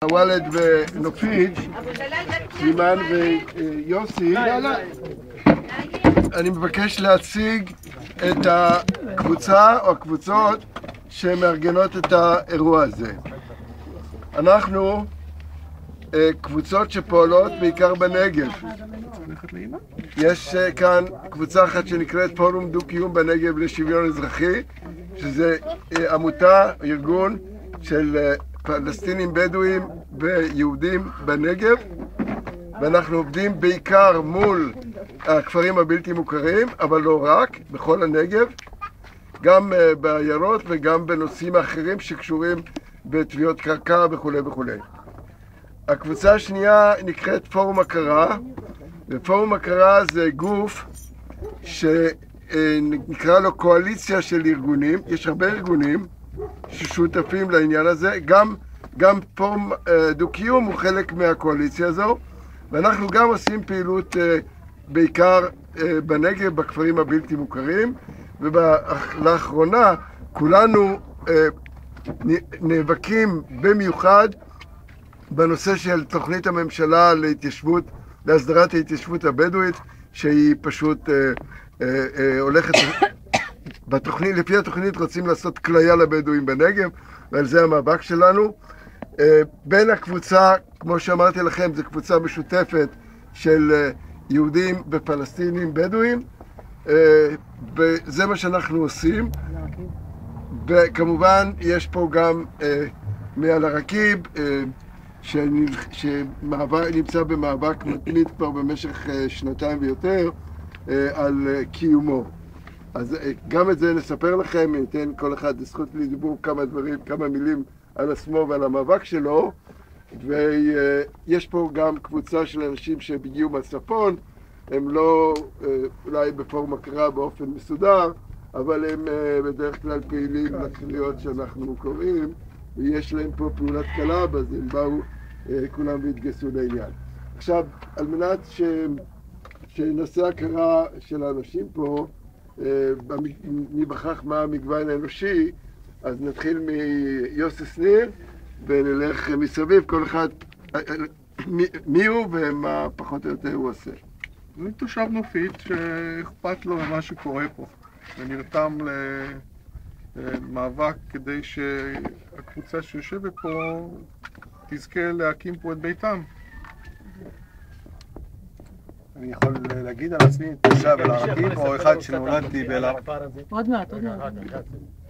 חוואלד ונופיג', סימן ויוסי, אני מבקש להציג את הקבוצה או הקבוצות שמארגנות את האירוע הזה. אנחנו קבוצות שפועלות בעיקר בנגב. יש כאן קבוצה אחת שנקראת פורום דו-קיום בנגב לשוויון אזרחי, שזה עמותה, ארגון של פלסטינים בדואים ויהודים בנגב, ואנחנו עובדים בעיקר מול הכפרים הבלתי מוכרים, אבל לא רק, בכל הנגב, גם בעיירות וגם בנושאים אחרים שקשורים בתביעות קרקע וכו' וכו'. הקבוצה השנייה נקראת פורום הכרה, ופורום הכרה זה גוף שנקרא לו קואליציה של ארגונים. יש הרבה ארגונים ששותפים לעניין הזה, גם פורום דו-קיום הוא חלק מהקואליציה הזו, ואנחנו גם עושים פעילות בעיקר בנגב, בכפרים הבלתי מוכרים, ולאחרונה כולנו נאבקים במיוחד בנושא של תוכנית הממשלה להתיישבות, להסדרת ההתיישבות הבדואית, שהיא פשוט הולכת בתוכנית, לפי התוכנית רוצים לעשות כליה לבדואים בנגב, ועל זה המאבק שלנו. בין הקבוצה, כמו שאמרתי לכם, זו קבוצה משותפת של יהודים ופלסטינים בדואים, וזה מה שאנחנו עושים. וכמובן יש פה גם מאל עראקיב, שנמצא במאבק מתמיד כבר במשך שנתיים ויותר על קיומו. אז גם את זה נספר לכם, ניתן כל אחד זכות לדיבור כמה מילים על עצמו ועל המאבק שלו. ויש פה גם קבוצה של אנשים שהגיעו מהצפון, הם לא אולי בפורום הכרה באופן מסודר, אבל הם בדרך כלל פעילים לקריאות שאנחנו קוראים, ויש להם פה פעולת קלה, אז הם באו כולם והתגייסו לעניין. עכשיו, על מנת שנעשה הכרה של האנשים פה, מבכך מה המגוון האנושי, אז נתחיל מיוסי שניר ונלך מסביב, כל אחד מי הוא ומה פחות או יותר הוא עושה. אני תושב נופית שאכפת לו ממה שקורה פה ונרתם למאבק כדי שהקבוצה שיושבת פה תזכה להקים פה את ביתם. אני יכול להגיד על עצמי תושב אל-עראקיב או אחד שנולדתי באל-עראקיב? עוד מעט.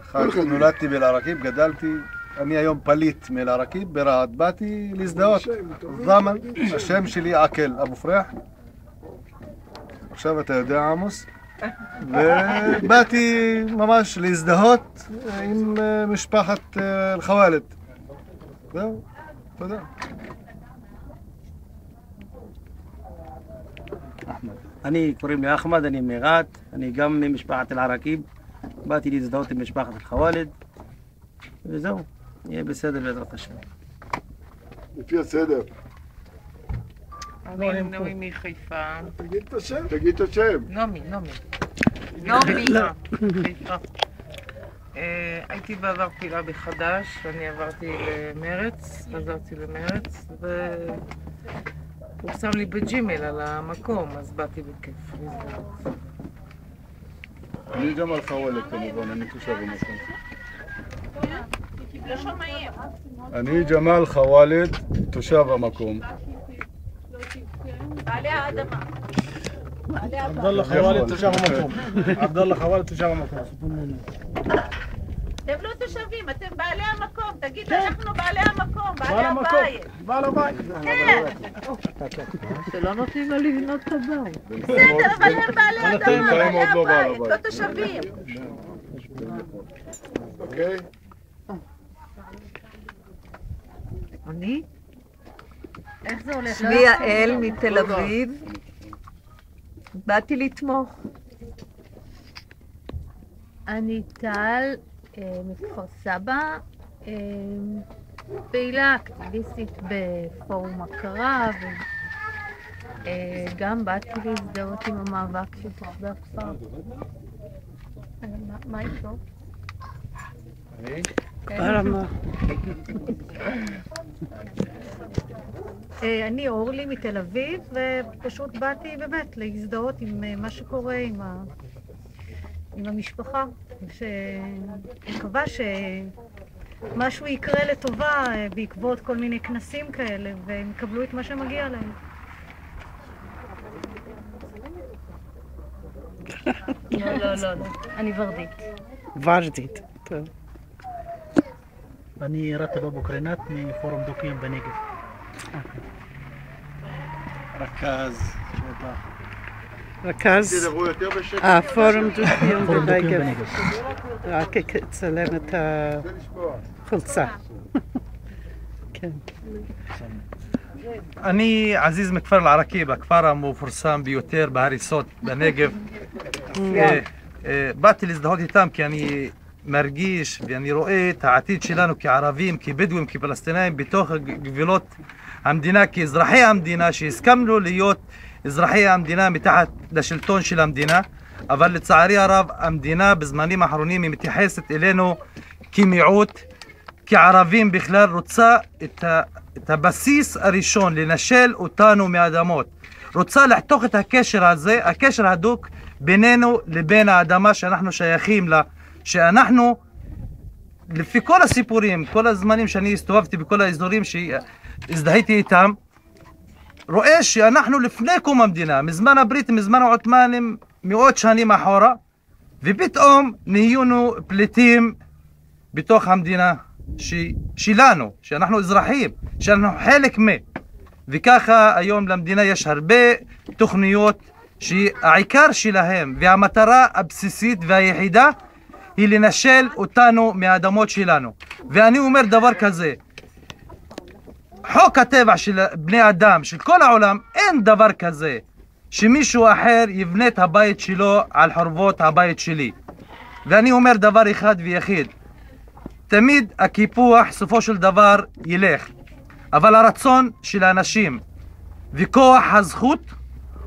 אחד שנולדתי באל-עראקיב, גדלתי, אני היום פליט מאל-עראקיב, ברהט, באתי להזדהות. זמן, השם שלי עקל אבו פריח. עכשיו אתה יודע עמוס. ובאתי ממש להזדהות עם משפחת אל-חוואלד. זהו, תודה. אני קוראים לי אחמד, אני מרהט, אני גם ממשפחת אל-עראקיב. באתי להזדהות עם משפחת אל-חוואלד, וזהו, יהיה בסדר בעזרת השם. לפי הסדר. אני נעמי מחיפה. תגיד את השם. נעמי. חיפה. הייתי בעבר פעילה בחד"ש, אני עברתי למרץ, חזרתי למרץ, הוא שם לי בג'ימל על המקום, אז באתי בכיף להזדהות. אני ג'מאל חוואלד כמובן, אני תושב המקום. אני ג'מאל חוואלד, תושב המקום. בעלי האדמה. עבדאללה חוואלד, תושב המקום. עבדאללה חוואלד, תושב המקום. אתם לא תושבים, אתם בעלי המקום. תגיד, אנחנו בעלי המקום, בעלי הבית. בעל הבית. כן. שלא נותנים לו לבנות את הבית. בסדר, אבל הם בעלי אדמה, בעלי הבית, לא תושבים. אוקיי? אני? איך זה הולך? שמי יעל מתל אביב. באתי לתמוך. אני טל מכפר סבא, פעילה אקטיביסטית בפורום הכרה, וגם באתי להזדהות עם המאבק של תושבי הכפר. מה איתו? הרמה. אני אורלי מתל אביב, ופשוט באתי באמת להזדהות עם מה שקורה עם המשפחה, שמקווה שמשהו יקרה לטובה בעקבות כל מיני כנסים כאלה, והם יקבלו את מה שמגיע להם. לא, אני ורדית. ורדית, טוב. אני רטב אבו קרינת מפורום דו-קיום בנגב. רכז הפורום דו-קיום בנגב. רק אצלם את החולצה. כן. אני עזיז מכפר אל-עראקיב, הכפר המפורסם ביותר בהריסות בנגב. באתי להזדהות איתם כי אני מרגיש ואני רואה את העתיד שלנו כערבים, כבדואים, כפלסטינאים בתוך גבולות המדינה, כאזרחי המדינה שהסכמנו להיות אזרחי המדינה מתחת לשלטון של המדינה, אבל לצערי הרב המדינה בזמנים האחרונים היא מתייחסת אלינו כמיעוט, כערבים בכלל, רוצה את הבסיס הראשון לנשל אותנו מהאדמות, רוצה לחתוך את הקשר הזה, הקשר הדוק בינינו לבין האדמה שאנחנו שייכים לה, שאנחנו לפי כל הסיפורים, כל הזמנים שאני הסתובבתי בכל האזורים שהזדהיתי איתם, רואה שאנחנו לפני קום המדינה, מזמן הבריטים, מזמן העות'מאנים, מאות שנים אחורה, ופתאום נהיינו פליטים בתוך המדינה שלנו, שאנחנו אזרחים, שאנחנו חלק וככה היום למדינה יש הרבה תוכניות שהעיקר שלהם והמטרה הבסיסית והיחידה היא לנשל אותנו מהאדמות שלנו. ואני אומר דבר כזה, חוק הטבע של בני אדם, של כל העולם, אין דבר כזה שמישהו אחר יבנה את הבית שלו על חורבות הבית שלי. ואני אומר דבר אחד ויחיד, תמיד הקיפוח סופו של דבר ילך, אבל הרצון של האנשים וכוח הזכות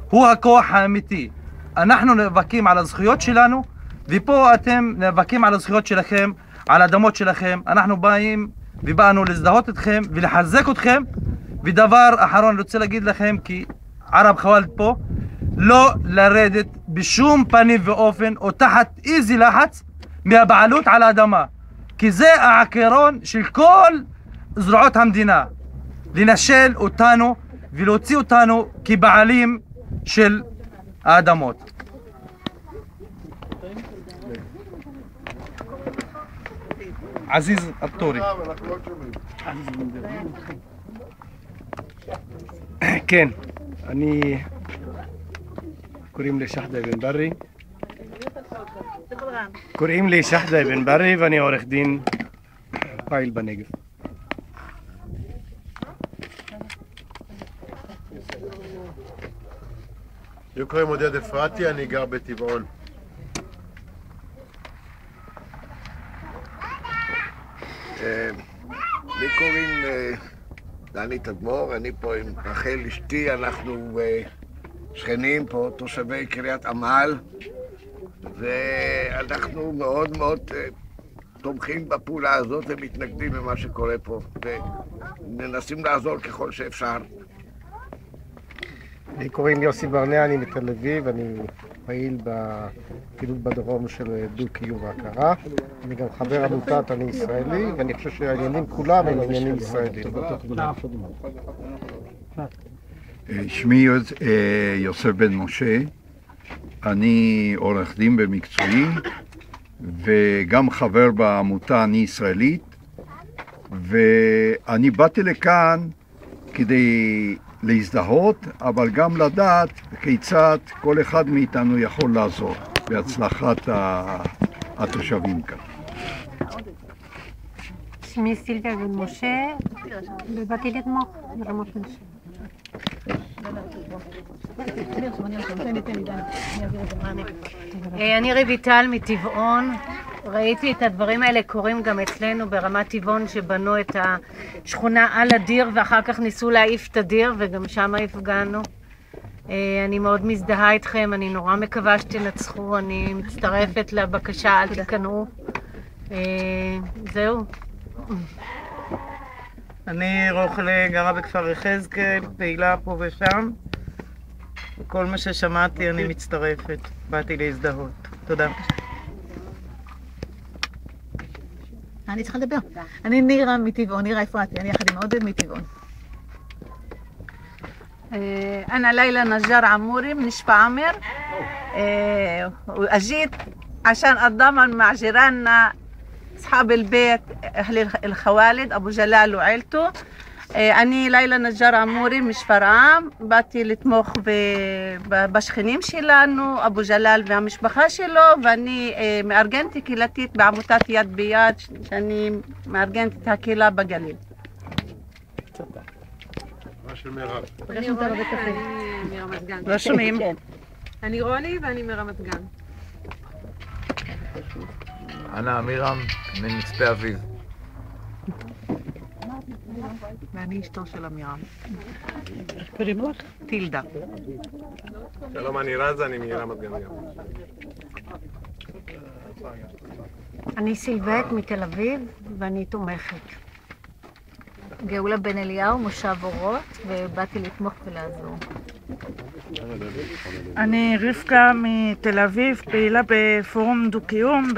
הוא הכוח האמיתי. אנחנו נאבקים על הזכויות שלנו, ופה אתם נאבקים על הזכויות שלכם, על האדמות שלכם. אנחנו באנו להזדהות אתכם ולחזק אתכם. ודבר אחרון אני רוצה להגיד לכם, כי ערב חוואלד פה, לא לרדת בשום פנים ואופן או תחת איזה לחץ מהבעלות על האדמה, כי זה העיקרון של כל זרועות המדינה, לנשל אותנו ולהוציא אותנו כבעלים של האדמות. עזיז אל-טורי. כן, אני קוראים לי שחדה בן ברי. ואני עורך דין פעיל בנגב. לי קוראים עודד אפרתי, אני גר בטבעון. לי קוראים דני תדמור, אני פה עם רחל אשתי, אנחנו שכנים פה, תושבי קריית עמל, ואנחנו מאוד מאוד תומכים בפעולה הזאת ומתנגדים למה שקורה פה, ומנסים לעזור ככל שאפשר. לי קוראים יוסי ברנע, אני מתל אביב, אני פעיל בפעילות בדרום של דו-קיום והכרה. אני גם חבר עמותת אני ישראלי, ואני חושב שהעניינים כולם הם עניינים ישראלים. שמי יוסף בן משה, אני עורך דין במקצועי וגם חבר בעמותה אני ישראלית, ואני באתי לכאן כדי להזדהות, אבל גם לדעת כיצד כל אחד מאיתנו יכול לעזור בהצלחת התושבים כאן. שמי סילביה בן משה, ובאתי לתמוך ברמות נשים. אני רויטל מטבעון. ראיתי את הדברים האלה קורים גם אצלנו ברמת טבעון, שבנו את השכונה על הדיר ואחר כך ניסו להעיף את הדיר וגם שם הפגענו. אני מאוד מזדהה איתכם, אני נורא מקווה שתנצחו, אני מצטרפת לבקשה, אל תיכנעו. זהו. אני רוחלה, גרה בכפר יחזקאל, פעילה פה ושם. וכל מה ששמעתי אני מצטרפת. באתי להזדהות. תודה. אני צריכה לדבר. אני נירה מטבעון, נירה אפרתי, אני יחד עם עודד מטבעון. أنا ليلى نجار عموري من شفا عمر وأجيت عشان أتضامن مع جيراننا أصحاب البيت أهل الخوالد أبو جلال وعيلته. אני לילה נג'אר עמורי משפרעם, באתי לתמוך בשכנים שלנו, אבו ג'לאל והמשפחה שלו, ואני מארגנת קהילתית בעמותת יד ביד, שאני מארגנת את הקהילה בגליל. של מירב. אני רוני ואני מרמת גן. לא שומעים. אני רוני ואני מרמת גן. אנה אמירם ממצפה אביב. ואני אשתו של אמירם. קוראים לך? טילדה. שלום, אני רז, אני מרמת גן גם. אני סילבט מתל אביב ואני תומכת. גאולה בן אליהו, מושב אורות, ובאתי לתמוך ולעזור. אני רבקה מתל אביב, פעילה בפורום דו-קיום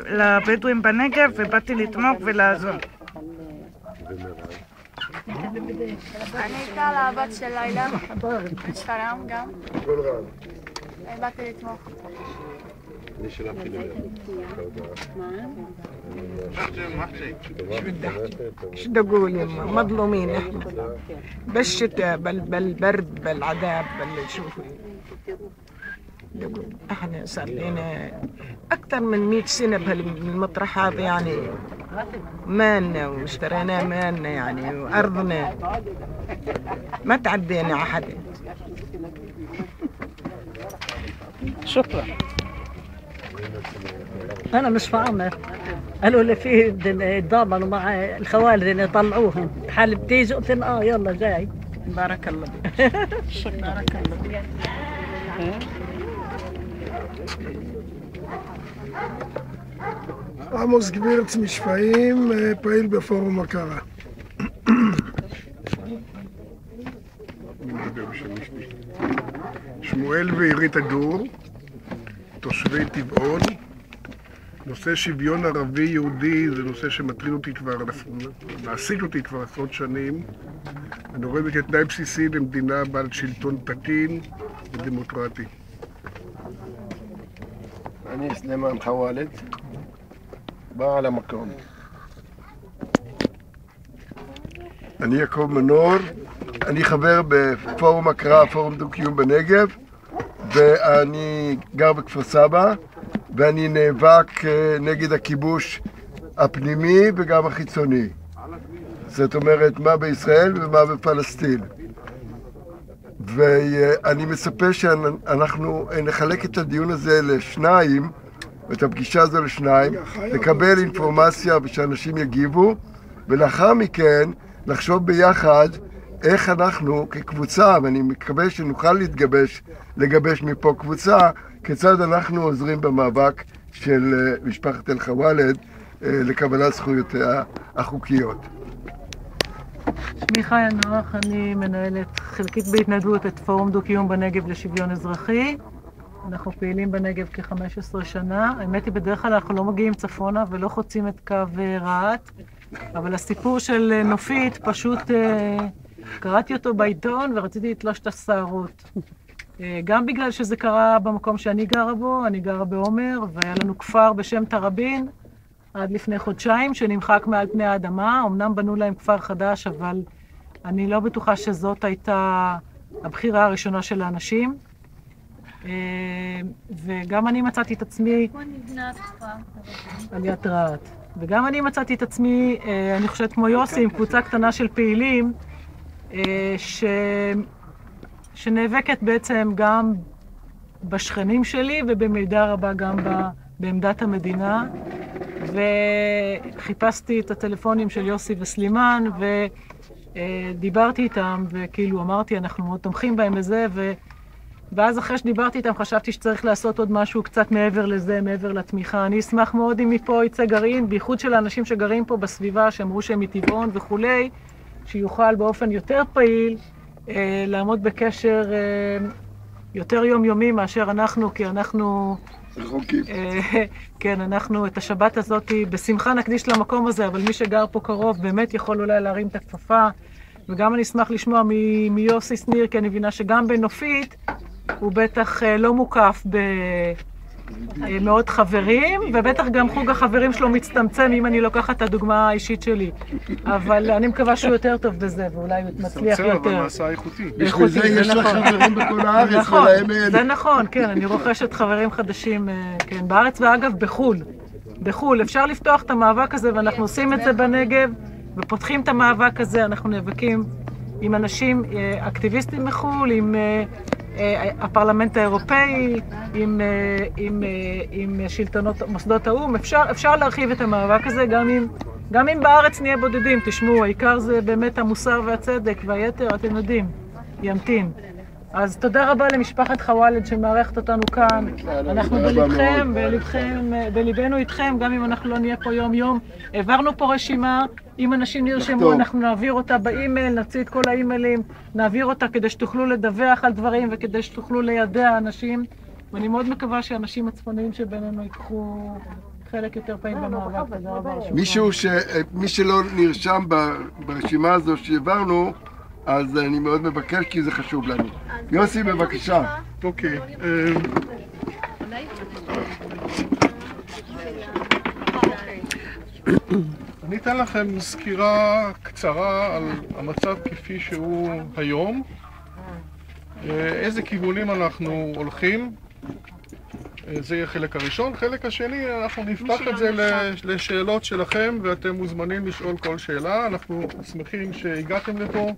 לבדואים בנגב, ובאתי לתמוך ולעזור. אני טל, הבת של לילה, משפרעם גם. באתי לתמוך. אני שלחתי לדבר. اشتقوا لي مظلومين احنا بالشتاء بالبرد بالعذاب شوفوا احنا صار لنا اكثر من 100 سنه بهالمطرح هذا يعني مالنا واشتريناه مالنا يعني وارضنا ما تعدينا على حدا. شكرا. أنا مش فاهمة. قالوا لي في ضامنوا مع الخوالد إن يطلعوهم حال بتيجي قلت لهم يلا جاي. بارك الله. بارك الله. עמוס גבירץ משפעים, פעיל בפורום הכרה. שמואל ועירית הגור, תושבי טבעון. נושא שוויון ערבי-יהודי זה נושא שמטריד אותי מעסיק אותי כבר עשרות שנים. אני רואה את זה כתנאי בסיסי למדינה בעלת שלטון תקין ודמוקרטי. אני סלימאן חוואלד, בעל המקום. אני יעקב מנור, אני חבר בפורום הכרה, פורום דו-קיום בנגב, ואני גר בכפר סבא, ואני נאבק נגד הכיבוש הפנימי וגם החיצוני. זאת אומרת, מה בישראל ומה בפלסטין. ואני מצפה שאנחנו נחלק את הדיון הזה לשניים, ואת הפגישה הזו לשניים, לקבל אינפורמציה ושאנשים יגיבו, ולאחר מכן לחשוב ביחד איך אנחנו כקבוצה, ואני מקווה שנוכל לגבש מפה קבוצה, כיצד אנחנו עוזרים במאבק של משפחת אל-חוואלד לקבלת זכויותיה החוקיות. שמי חיה נוח, אני מנהלת חלקית בהתנדבות את פורום דו-קיום בנגב לשוויון אזרחי. אנחנו פעילים בנגב כ-15 שנה. האמת היא, בדרך כלל אנחנו לא מגיעים צפונה ולא חוצים את קו רהט, אבל הסיפור של נופית פשוט קראתי אותו בעיתון ורציתי לתלוש את השערות. גם בגלל שזה קרה במקום שאני גרה בו, אני גרה בעומר, והיה לנו כפר בשם תראבין עד לפני חודשיים שנמחק מעל פני האדמה. אמנם בנו להם כפר חדש, אבל אני לא בטוחה שזאת הייתה הבחירה הראשונה של האנשים. וגם אני מצאתי את עצמי על יד רהט. וגם אני מצאתי את עצמי, אני חושבת כמו יוסי, עם קבוצה קטנה של פעילים, שנאבקת בעצם גם בשכנים שלי ובמידה רבה גם בעמדת המדינה. וחיפשתי את הטלפונים של יוסי וסלימן ודיברתי איתם, וכאילו אמרתי אנחנו מאוד תומכים בהם בזה, ואז אחרי שדיברתי איתם חשבתי שצריך לעשות עוד משהו קצת מעבר לזה, מעבר לתמיכה. אני אשמח מאוד אם מפה יצא גרעין, בייחוד של האנשים שגרים פה בסביבה, שאמרו שהם מטבעון וכולי, שיוכל באופן יותר פעיל לעמוד בקשר יותר יומיומי מאשר אנחנו, כי אנחנו... רחוקים. כן, אנחנו את השבת הזאת בשמחה נקדיש למקום הזה, אבל מי שגר פה קרוב באמת יכול אולי להרים את הכפפה. וגם אני אשמח לשמוע מיוסי שניר, כי אני מבינה שגם בנופית הוא בטח לא מוקף במאות חברים, ובטח גם חוג החברים שלו מצטמצם אם אני לוקחת את הדוגמה האישית שלי. אבל אני מקווה שהוא יותר טוב בזה, ואולי הוא מצליח יותר. מצטמצם, אבל נעשה איכותי. בשביל זה יש לך חברים בכל הארץ, נכון, ולהם אין. זה נכון, כן, אני רוכשת חברים חדשים, כן, בארץ ואגב בחול. בחול, אפשר לפתוח את המאבק הזה, ואנחנו עושים את זה בנגב, ופותחים את המאבק הזה, אנחנו נאבקים עם אנשים אקטיביסטים מחול, עם הפרלמנט האירופאי, עם שלטונות מוסדות האו"ם. אפשר להרחיב את המאבק הזה, גם אם בארץ נהיה בודדים. תשמעו, העיקר זה באמת המוסר והצדק, והיתר, אתם יודעים, ימתין. אז תודה רבה למשפחת חוואלד שמארחת אותנו כאן. אנחנו בלבכם, בליבנו איתכם, גם אם אנחנו לא נהיה פה יום-יום. העברנו פה רשימה, אם אנשים נרשמו, אנחנו נעביר אותה באימייל, נוציא את כל האימיילים, נעביר אותה כדי שתוכלו לדווח על דברים וכדי שתוכלו לידע אנשים. ואני מאוד מקווה שאנשים הצפוניים שבינינו ייקחו חלק יותר פעיל במאבק. תודה רבה. מי שלא נרשם ברשימה הזו שהעברנו, אז אני מאוד מבקש כי זה חשוב לנו. יוסי, בבקשה. אוקיי. אני אתן לכם סקירה קצרה על המצב כפי שהוא היום, איזה כיוונים אנחנו הולכים. זה יהיה חלק הראשון. חלק השני, אנחנו נפתח את זה לשאלות שלכם, ואתם מוזמנים לשאול כל שאלה. אנחנו שמחים שהגעתם לפה.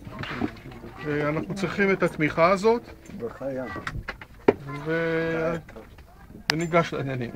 אנחנו צריכים את התמיכה הזאת. וניגש לעניינים.